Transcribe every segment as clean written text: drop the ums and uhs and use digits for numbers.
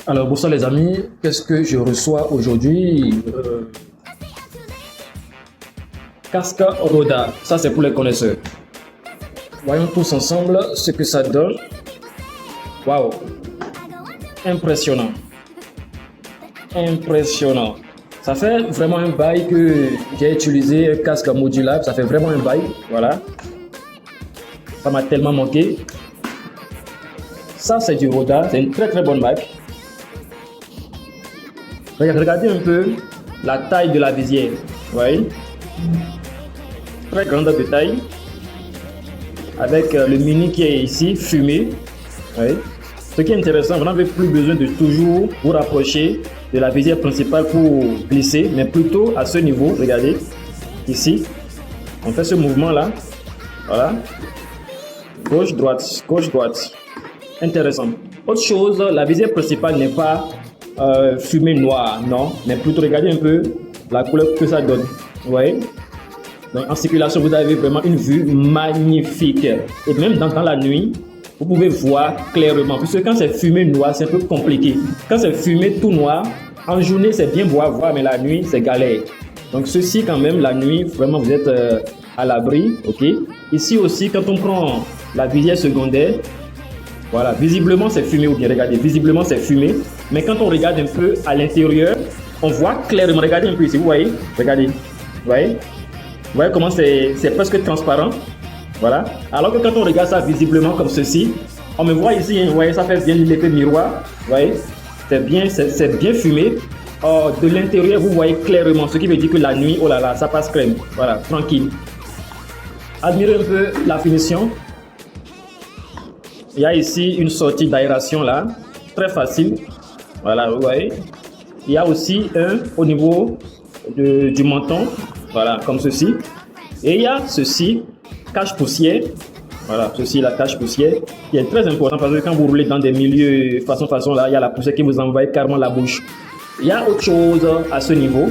Alors bonsoir les amis, qu'est-ce que je reçois aujourd'hui? Casque Roda, ça c'est pour les connaisseurs. Voyons tous ensemble ce que ça donne. Waouh, impressionnant, impressionnant. Ça fait vraiment un bail que j'ai utilisé un casque modulable, ça fait vraiment un bail, voilà. Ça m'a tellement manqué. Ça c'est du Roda, c'est une très bonne marque. Regardez un peu la taille de la visière, vous voyez, très grande de taille, avec le mini qui est ici, fumé. Oui. Ce qui est intéressant, vous n'avez plus besoin de toujours vous rapprocher de la visière principale pour glisser, mais plutôt à ce niveau, regardez, ici, on fait ce mouvement-là, voilà, gauche, droite, intéressant. Autre chose, la visière principale n'est pas fumée noire, non, mais plutôt regardez un peu la couleur que ça donne, vous voyez. Donc en circulation, vous avez vraiment une vue magnifique. Et même dans la nuit, vous pouvez voir clairement. Puisque quand c'est fumé noir, c'est un peu compliqué. Quand c'est fumé tout noir, en journée, c'est bien beau à voir, mais la nuit, c'est galère. Donc ceci, quand même, la nuit, vraiment, vous êtes à l'abri. Ok. Ici aussi, quand on prend la visière secondaire, voilà, visiblement, c'est fumé. Ou bien, regardez, visiblement, c'est fumé. Mais quand on regarde un peu à l'intérieur, on voit clairement. Regardez un peu ici, vous voyez. Regardez. Vous voyez. Vous voyez comment c'est presque transparent, voilà. Alors que quand on regarde ça visiblement comme ceci, on me voit ici, vous voyez, ça fait bien l'effet miroir, vous voyez, c'est bien fumé. Or, de l'intérieur, vous voyez clairement, ce qui veut dire que la nuit, oh là là, ça passe crème, voilà, tranquille. Admirez un peu la finition. Il y a ici une sortie d'aération là, très facile, voilà, vous voyez. Il y a aussi un au niveau du menton. Voilà, comme ceci. Et il y a ceci, cache-poussière. Voilà, ceci, la cache-poussière, qui est très important parce que quand vous roulez dans des milieux façon là, il y a la poussière qui vous envoie carrément la bouche. Il y a autre chose à ce niveau.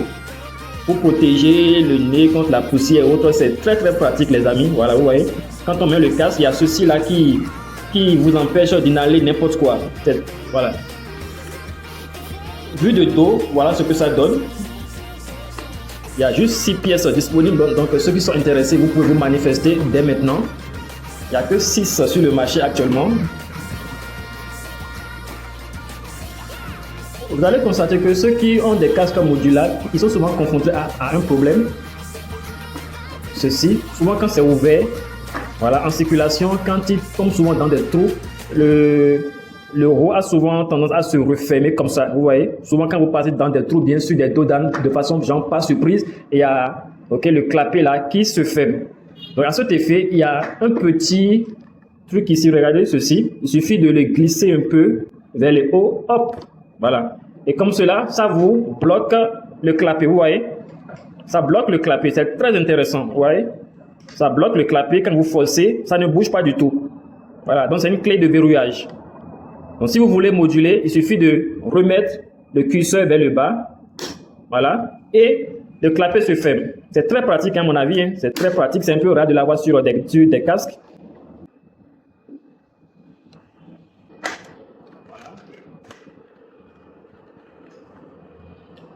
Pour protéger le nez contre la poussière et autres, c'est très pratique les amis. Voilà, vous voyez. Quand on met le casque, il y a ceci là qui vous empêche d'inhaler n'importe quoi. Voilà. Vue de dos, voilà ce que ça donne. Il y a juste 6 pièces disponibles, donc ceux qui sont intéressés, vous pouvez vous manifester dès maintenant. Il n'y a que 6 sur le marché actuellement. Vous allez constater que ceux qui ont des casques modulables, ils sont souvent confrontés à un problème. Ceci, souvent quand c'est ouvert, voilà, en circulation, quand ils tombent souvent dans des trous, le roue a souvent tendance à se refermer comme ça, vous voyez. Souvent quand vous passez dans des trous, bien sûr des dos de façon genre pas surprise, et il y a le clapet là qui se ferme. Donc à cet effet, il y a un petit truc ici, regardez ceci. Il suffit de le glisser un peu vers le haut, hop, voilà. Et comme cela, ça vous bloque le clapet, vous voyez. Ça bloque le clapet, c'est très intéressant, vous voyez. Ça bloque le clapet, quand vous forcez, ça ne bouge pas du tout. Voilà, donc c'est une clé de verrouillage. Donc si vous voulez moduler, il suffit de remettre le curseur vers le bas, voilà, et le clapet se ferme. C'est très pratique à mon avis, hein. C'est très pratique, c'est un peu rare de l'avoir sur des casques. Voilà.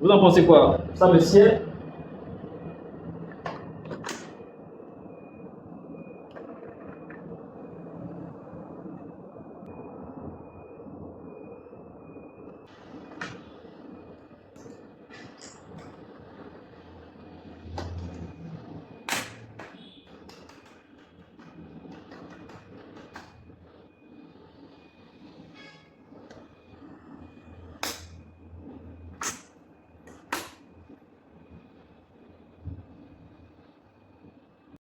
Vous en pensez quoi? Ça me sied?